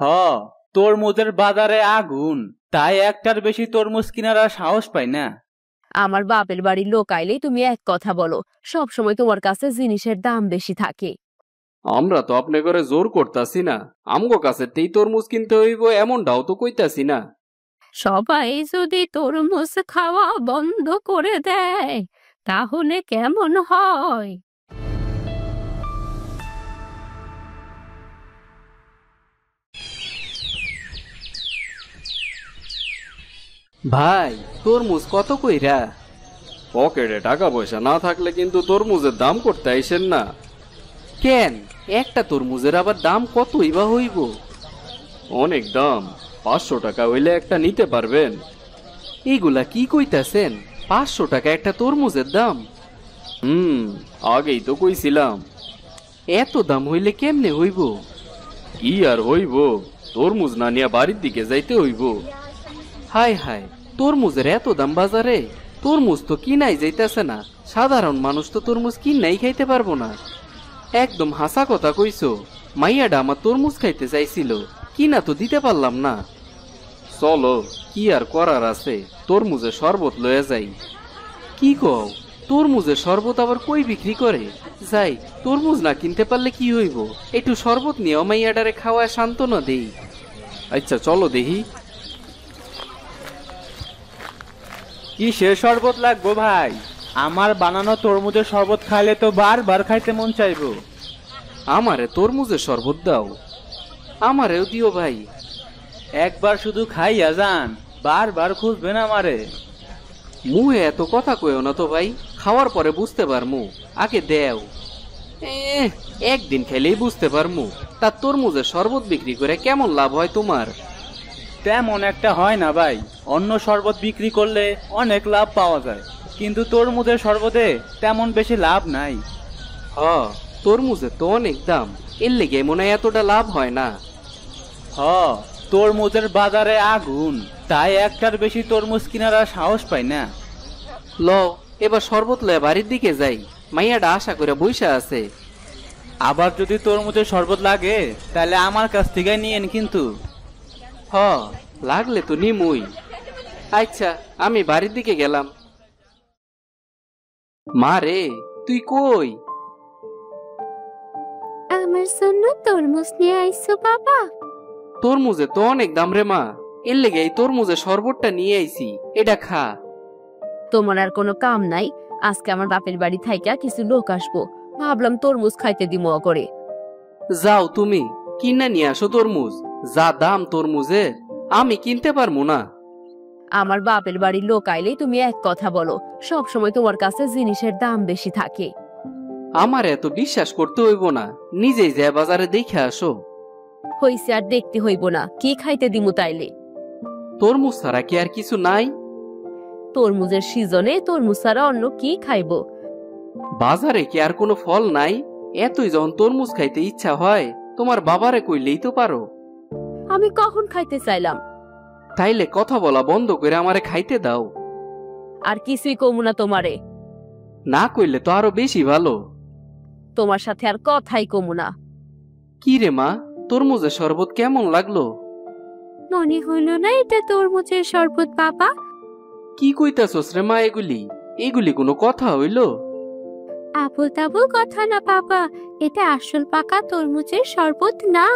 হ, তরমুজের বাজারে আগুন, তাই একটার বেশি তরমুজ কেনার আর সাহস পাই না। আমার বাপের বাড়ির লোক আইলেই তুমি এক কথা বলো, সব সময় তোমার কাছে জিনিসের দাম বেশি থাকে। আমরা তো আপনি করে জোর করতাছি না, আমগো কাছে তেই তরমুজ কিনতে হইব এমনটাও তো কইতাছি না। সবাই যদি তরমুজ খাওয়া বন্ধ করে দেয় তাহলে কেমন হয়? ভাই, তরমুজ কত কইরা? পকেটে টাকা পয়সা না থাকলে কিন্তু তরমুজের দাম করতে আইসেন না। কেন, একটা তরমুজের আবার দাম কতই বা হইব? অনেক দাম, 500 টাকা হইলে একটা নিতে পারবেন। এইগুলা কি কইতাছেন? 500 টাকা একটা তরমুজের দাম? আগেই তো কইছিলাম। এত দাম হইলে কেমনে হইব? কি আর হইব, তরমুজ না নিয়ে বাড়ির দিকে যাইতে হইব। হায় হায়, তরমুজের এত দাম বাজারে? তরমুজ তো কিনাই যাইতেছে না, সাধারণ মানুষ তো তরমুজ কিনাই খাইতে পারবো না। একদম হাসা কথা কইছো। মাইয়াডা আমার তরমুজ খাইতে চাইছিল, কিনা তো দিতে পারলাম না। চলো, কি আর করার আছে, তরমুজের শরবত লয়ে যাই। কি কও, তরমুজের শরবত আবার কই বিক্রি করে? যাই, তরমুজ না কিনতে পারলে কি হইব, একটু শরবত নিয়ে মাইয়াডারে খাওয়ায় সান্ত্বনা দেই। আচ্ছা চলো দেখি। কিসের শরবত লাগবো ভাই? আমার বানানো তরমুজের শরবত খাইলে তো বারবার খাইতে মন চাইবো। আমারে তরমুজের শরবত দাও। আমারেও দিও ভাই। একবার শুধু খাইয়া যান, বারবার খুঁজবেন আমারে। মুহে এত কথা কইও না তো ভাই, খাওয়ার পরে বুঝতে পারমু, আগে দেও। একদিন খেলেই বুঝতে পারমু। তার তরমুজের শরবত বিক্রি করে কেমন লাভ হয় তোমার? তেমন একটা হয় না ভাই, অন্য শরবত বিক্রি করলে অনেক লাভ পাওয়া যায়, কিন্তু তরমুজের শরবতে তেমন বেশি লাভ নাই। হ, তরমুজের তো অনেক দাম, এর লেগে মনে হয় এতটা লাভ হয় না। হ, তরমুজের বাজারে আগুন, তাই একটার বেশি তরমুজ কেনার আর সাহস পাই না। ল, এবার শরবত লয়ে বাড়ির দিকে যাই, মাইয়াটা আশা করে বইসা আছে। আবার যদি তরমুজের শরবত লাগে তাহলে আমার কাছ থেকে নিয়েন কিন্তু। হ, লাগলে তো নিমুই। আচ্ছা, আমি বাড়ির দিকে গেলাম। মা রে, তুই কই? আমার জন্য তরমুজ নিয়ে আইছো বাবা? তরমুজে তো অনেক দাম রে মা, এর লেগে এই তরমুজের শরবতটা নিয়ে আইছি, এটা খা। তোমার আর কোনো কাম নাই? আজকে আমার বাপের বাড়ি থাইকা কিছু লোক আসবো, ভাবলাম তরমুজ খাইতে দিমো করে। যাও তুমি কিনা নিয়ে আসো তরমুজ, যা দাম তরমুজের আমি কিনতে পারবো না। আমার বাপের বাড়ির লোক আইলেই তুমি এক কথা বলো, সব সময় তোমার কাছে জিনিসের দাম বেশি থাকে। আমার এত বিশ্বাস করতে হইব না, নিজেই যা বাজারে দেখে আসো। হইছে, আর দেখতে হইব না, কি খাইতে দিমু তাইলে? তরমুজ ছাড়া কি আর কিছু নাই? তরমুজের সিজনে তরমুজ ছাড়া অন্য কি খাইবো? বাজারে কি আর কোনো ফল নাই? এতই যখন তরমুজ খাইতে ইচ্ছা হয়, তোমার বাবারে কইলেই তো পারো। আমি কখন খাইতে চাইলাম? তাইলে কথা বলা বন্ধ করে আমারে খাইতে দাও। আর কিছুই কমু না তোমারে। না কইলে তো আরো বেশি ভালো। তোমার সাথে আর কথাই কমু না। কি রে মা, তরমুজের শরবত কেমন লাগলো? মনে হইল না এটা তরমুজের শরবত বাবা? কি কইতাছস রে মা, এগুলি কোনো কথা হইল? আবুল তাবুল কথা না বাবা, এটা আসল পাকা তরমুজের শরবত না।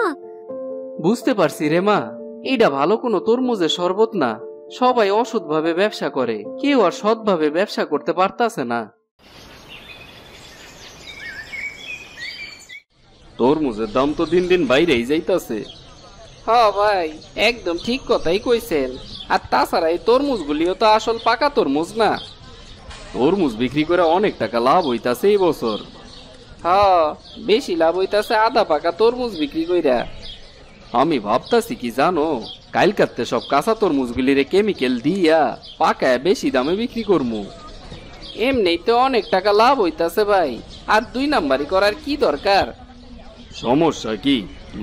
বুঝতে পারছি রে মা, এইটা ভালো কোনো তরমুজের শরবত না। সবাই অসৎ ভাবে ব্যবসা করে, কেউ আর সৎভাবে ব্যবসা করতে পারতাছে না। তরমুজের দাম তো দিন দিন বাইরেই যাইতাছে। হ্যাঁ ভাই, একদম ঠিক কথাই কইছেন। আর তাছাড়া এই তরমুজগুলিও তো আসল পাকা তরমুজ না। তরমুজ বিক্রি করে অনেক টাকা লাভ হইতাছে এই বছর। হ্যাঁ, বেশি লাভ হইতাছে আধা পাকা তরমুজ বিক্রি কইরা। আমি ভাবতাছি কি জানো, কালকাতে সব কাঁচা তরমুজগুলিরে কেমিক্যাল দিয়া পাকায় বেশি দামে বিক্রি করমু। এমনিই তো অনেক টাকা লাভ হইতাছে ভাই, আর 2 নাম্বারি করার কি দরকার? সমস্যা কি,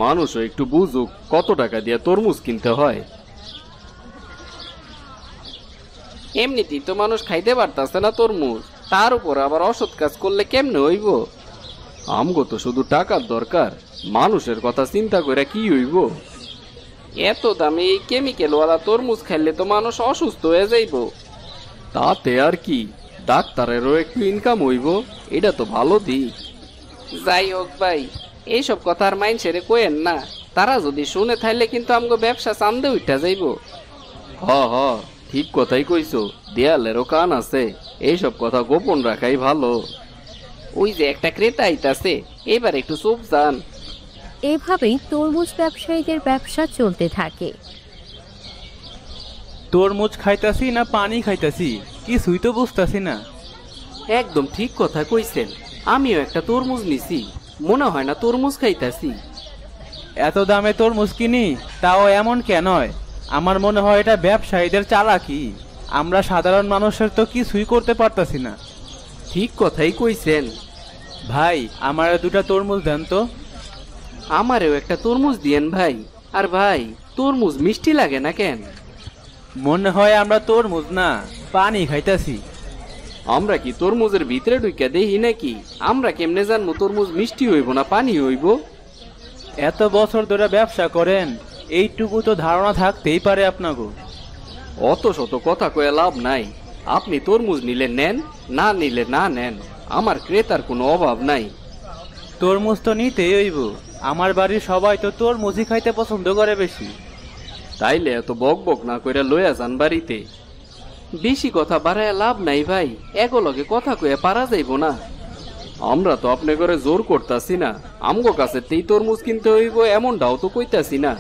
মানুষও একটু বুঝুক কত টাকা দিয়ে তরমুজ কিনতে হয়। এমনিতেই তো মানুষ খাইতে পারতাছে না তরমুজ, তার উপর আবার অসৎ কাজ করলে কেমনে হইব? আমগো তো শুধু টাকার দরকার, মানুষের কথা চিন্তা করে কি হইব? এত দামে এই কেমিক্যালওয়ালা তরমুজ খাইলে তো মানুষ অসুস্থ হয়ে যাইব। তাতে আর কি, ডাক্তারেরও একটু ইনকাম হইব, এটা তো ভালো দিক। যাই হোক ভাই, এইসব কথা আর মাইনসেরে কইেন না, তারা যদি শুনে থাইলে কিন্তু আমগো ব্যবসা চান্দে উঠা যাইব। হ হ, ঠিক কথাই কইছো, দেয়ালেরও কান আছে, এইসব কথা গোপন রাখাই ভালো। ওই যে একটা ক্রেতা আইতাছে, এবার একটু চুপ যান। এভাবেই তরমুজ ব্যবসায়ীদের ব্যবসা চলতে থাকে। তরমুজ খাইতাছি না পানি খাইতাছি কিছুই তো বুঝতাছি না। একদম ঠিক কথা কইছেন, আমিও একটা তরমুজ নিছি, মনে হয় না তরমুজ খাইতাছি। এত দামে তরমুজ কিনি, তাও এমন কেন হয়? আমার মনে হয় এটা ব্যবসায়ীদের চালাকি। আমরা সাধারণ মানুষের তো কিছুই করতে পারতাছি না। ঠিক কথাই কইছেন। ভাই, আমার দুটা তরমুজ দেন তো। আমারেও একটা তরমুজ দিয়েন ভাই। আর ভাই, তরমুজ মিষ্টি লাগে না কেন? মনে হয় আমরা তরমুজ না, পানি খাইতাছি। আমরা কি তরমুজের ভিতরে ঢুকে দেখি নাকি? আমরা কেমনে জানবো তরমুজ মিষ্টি হইব না পানি হইব? এত বছর ধরে ব্যবসা করেন, এইটুকু তো ধারণা থাকতেই পারে আপনাকে। অত শত কথা কয়ে লাভ নাই। আপনি তরমুজ নিলে নেন, না নিলে না নেন, আমার ক্রেতার কোনো অভাব নাই। তরমুজ তো নিতেই হইব, আমার বাড়ির সবাই তো তরমুজই খাইতে পছন্দ করে বেশি। তাইলে এত বক বক না কইরা লইয়া যান বাড়িতে। বেশি কথা বাড়ায় লাভ নাই ভাই, এগুলোকে কথা কয়ে পারা যাইব না। আমরা তো আপনি করে জোর করতাছি না, আমগো কাছে তেই তরমুজ কিনতে হইব এমনটাও তো কইতাছি না।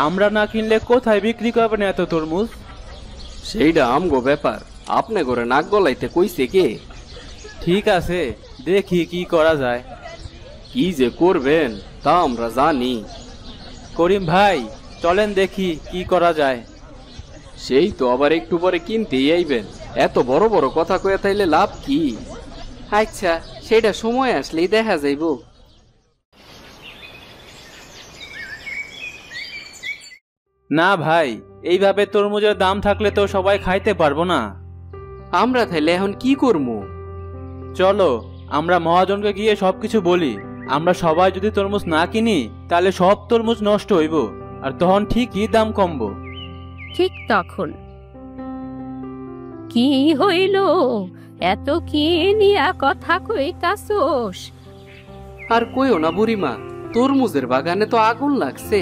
আমরা না কিনলে কোথায় বিক্রি করবেন এত তরমুজ? সেইটা আমগো ব্যাপার, আপনি করে নাক গলাইতে কইছে কে? ঠিক আছে, দেখি কি করা যায়। কি যে করবেন তা আমরা জানি। করিম ভাই, চলেন দেখি কি করা যায়। সেই তো আবার একটু পরে কিনতেই আইবেন, এত বড় বড় কথা কয়ে তাইলে লাভ কি? আচ্ছা, সেটা সময় আসলেই দেখা যাইব। না ভাই, এইভাবে তরমুজের দাম থাকলে তো সবাই খাইতে পারবো না। আমরা তাইলে এখন কি করবো? চলো, আমরা মহাজনকে গিয়ে সবকিছু বলি। আমরা সবাই যদি তরমুজ না কিনি, তাহলে সব তরমুজ নষ্ট হইব, আর তখন ঠিকই দাম কমবো। ঠিক তখন কি হইল? এত কি নিয়া কথা কইতাছোস? আর কইও না বুড়িমা, তরমুজের বাগানে তো আগুন লাগছে।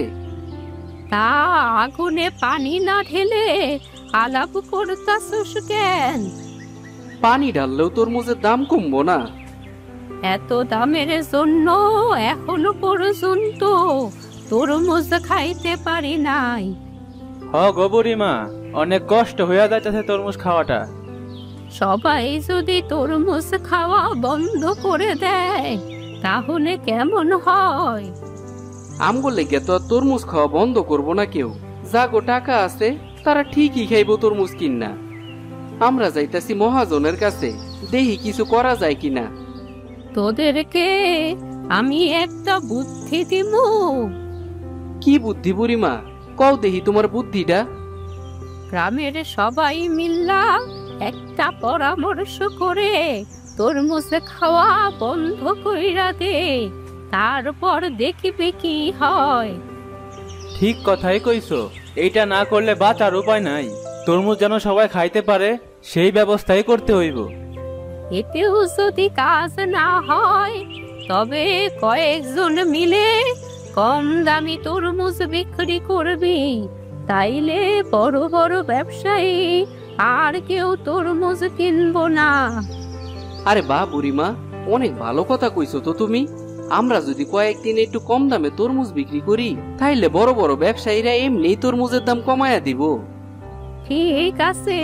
তা আগুনে পানি না ঢেলে আলাপ করতাছোস কেন? পানি ঢাললেও তরমুজের দাম কমবো না? এত দামের জন্য এখনো পর্যন্ত তরমুজ খাইতে পারি নাই। হ গো বুড়িমা, অনেক কষ্ট হইয়া যাইতেছে তরমুজ খাওয়াটা। সবাই যদি তরমুজ খাওয়া বন্ধ করে দেয় তাহলে কেমন হয়? আমগো লেগে তো আর তরমুজ খাওয়া বন্ধ করবো না কেউ। যাগো টাকা আছে তারা ঠিকই খাইবো তরমুজ কিনা। আমরা যাইতাছি মহাজনের কাছে, দেখি কিছু করা যায় কিনা। তোদেরকে আমি একটা বুদ্ধি দিমু। কি বুদ্ধি বুড়িমা? কও দেখি তোমার বুদ্ধিটা। গ্রামের সবাই মিল্লা একটা পরামর্শ করে তরমুজ খাওয়া বন্ধ কইরা দে, তারপর দেখিবে কি হয়। ঠিক কথাই কইছো, এইটা না করলে বাঁচার উপায় নাই। তরমুজ যেন সবাই খাইতে পারে, সেই ব্যবস্থাই করতে হইব। এতেও যদি কাজ না হয় তবে কয়েকজন মিলে কম দামি তরমুজ বিক্রি করবি, তাইলে বড় বড় ব্যবসায়ী আর কেউ তরমুজ কিনবো না। আরে বাহ বুড়িমা, অনেক ভালো কথা কইছো তো তুমি। আমরা যদি কয়েকদিন একটু কম দামে তরমুজ বিক্রি করি, তাইলে বড় বড় ব্যবসায়ীরা এমনি তরমুজের দাম কমায়া দিব। ঠিক আছে,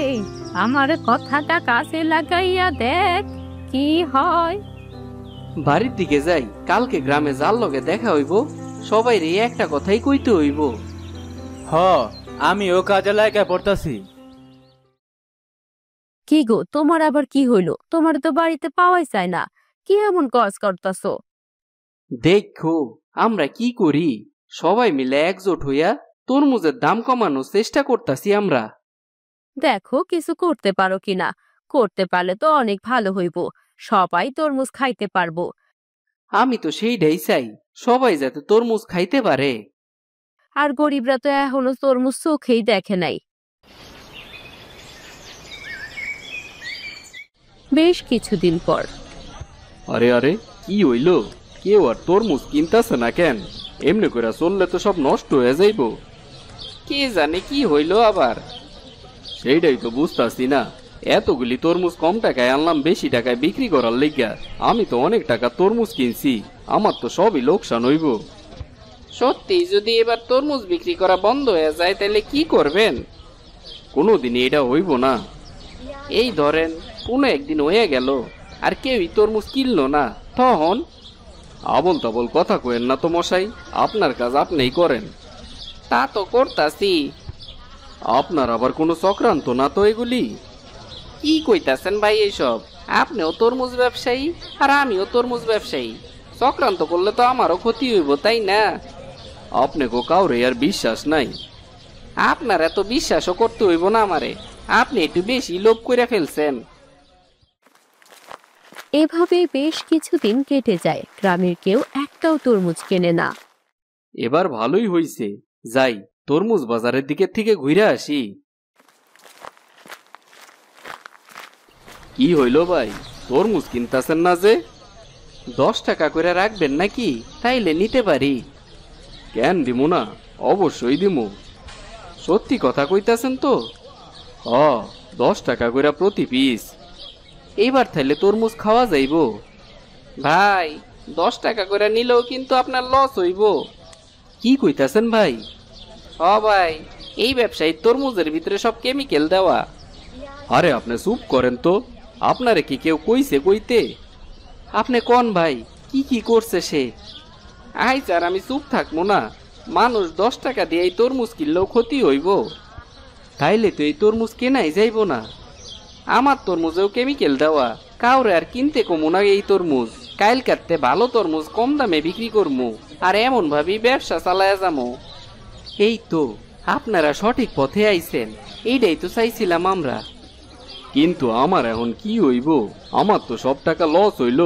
আমার কথাটা কাজে লাগাইয়া দেখ কি হয়। বাড়ির দিকে যাই, কালকে গ্রামে যার লগে দেখা হইব সবাই রে একটা কথাই কইতে হইব। হ, আমিও কাজে লাগা পড়তাছি। কি গো, তোমার আবার কি হইলো? তোমার তো বাড়িতে পাওয়াই যায় না, কি এমন কাজ করতাছো? দেখো আমরা কি করি, সবাই মিলে একজোট হইয়া তরমুজের দাম কমানোর চেষ্টা করতাছি আমরা। দেখো কিছু করতে পারো কিনা, করতে পারলে তো অনেক ভালো হইব, সবাই তরমুজ খাইতে পারবো। আমি তো সেইটাই চাই, সবাই যাতে তরমুজ খাইতে পারে। আর গরিবরা তো এখনো তরমুজ চোখেই দেখে নাই। বেশ কিছুদিন পর। আরে আরে, কি হইল? কেউ আর তরমুজ কিনতাছে না কেন? এমনি করে চললে তো সব নষ্ট হয়ে যাইব। কে জানে কি হইল আবার, সেইটাই তো বুঝতাছি না। এতগুলি তরমুজ কম টাকায় আনলাম বেশি টাকায় বিক্রি করার লিগা। আমি তো অনেক টাকা তরমুজ কিনছি, আমার তো সবই লোকসান হইব। সত্যি যদি এবার তরমুজ বিক্রি করা বন্ধ হয়ে যায় তাহলে কি করবেন? কোনোদিনই এটা হইব না। এই ধরেন কোনো একদিন হয়ে গেল আর কেউই তরমুজ কিনলো না, তখন? আবল তাবল কথা কইেন না তো মশাই, আপনার কাজ আপনিই করেন। তা তো করতাছি। আপনার আবার কোনো চক্রান্ত না তো এগুলি? কি কইতাছেন ভাই এইসব? আপনিও তরমুজ ব্যবসায়ী আর আমিও তরমুজ ব্যবসায়ী, চক্রান্ত করলে তো আমারও ক্ষতি হইব, তাই না? আপনাকে কাউরে আর বিশ্বাস নাই। আপনার এত বিশ্বাসও করতে হইব না আমারে, আপনি একটু বেশি লোভ করে ফেলছেন। এভাবে বেশ কিছুদিন কেটে যায়, গ্রামের কেউ একটাও তরমুজ কেনে না। এবার ভালোই হইছে, যাই তরমুজ বাজারের দিকে থেকে ঘুরে আসি। কি হইল ভাই, তরমুজ কিনতাছেন না যে? 10 টাকা করে রাখবেন নাকি? তাইলে নিতে পারি। কেন দিমু না, অবশ্যই দিমু। সত্যি কথা কইতাছেন তো? 10 টাকা করে প্রতি পিস। এইবার তাইলে তরমুজ খাওয়া যাইব। ভাই 10 টাকা করে নিলেও কিন্তু আপনার লস হইব। কি কইতাছেন ভাই? ভাই, এই ব্যবসায়ী তরমুজের ভিতরে সব কেমিক্যাল দেওয়া। আরে আপনি চুপ করেন তো, আপনারে কি কেউ কইছে কইতে? আপনি কোন ভাই, কি কি করছে সে? আই স্যার, আমি চুপ থাকবো না। মানুষ 10 টাকা দিয়ে এই তরমুজ কিনলেও ক্ষতি হইব, তাইলে তো এই তরমুজ কেনাই যাইব না। আমার তরমুজেও কেমিক্যাল দেওয়া, কাউরে আর কিনতে কমু না এই তরমুজ। কাইল কাটতে ভালো তরমুজ কম দামে বিক্রি করমু, আর এমন ভাবি ব্যবসা চালায়া যামু। এই তো আপনারা সঠিক পথে আইছেন, এইটাই তো চাইছিলাম আমরা। কিন্তু আমার এখন কি হইব? আমার তো সব টাকা লস হইল।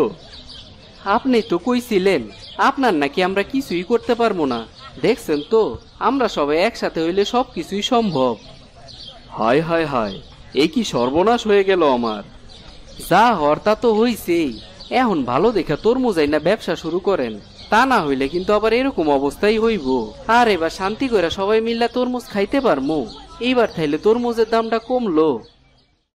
আপনি তো কইছিলেন আপনার নাকি আমরা কিছুই করতে পারবো না। দেখছেন তো, আমরা সবাই একসাথে হইলে সবকিছুই সম্ভব। হায় হায় হায়, এ কি সর্বনাশ হয়ে গেল আমার। যা হওয়ার তা তো হইছেই। এখন ভালো দেখা তরমুজ আইনা ব্যবসা শুরু করেন, তা না হইলে কিন্তু আবার এরকম অবস্থাই হইব। আর এবার শান্তি করে সবাই মিল্লা তরমুজ খাইতে পারমু। এইবার তাইলে তরমুজের দামটা কমলো।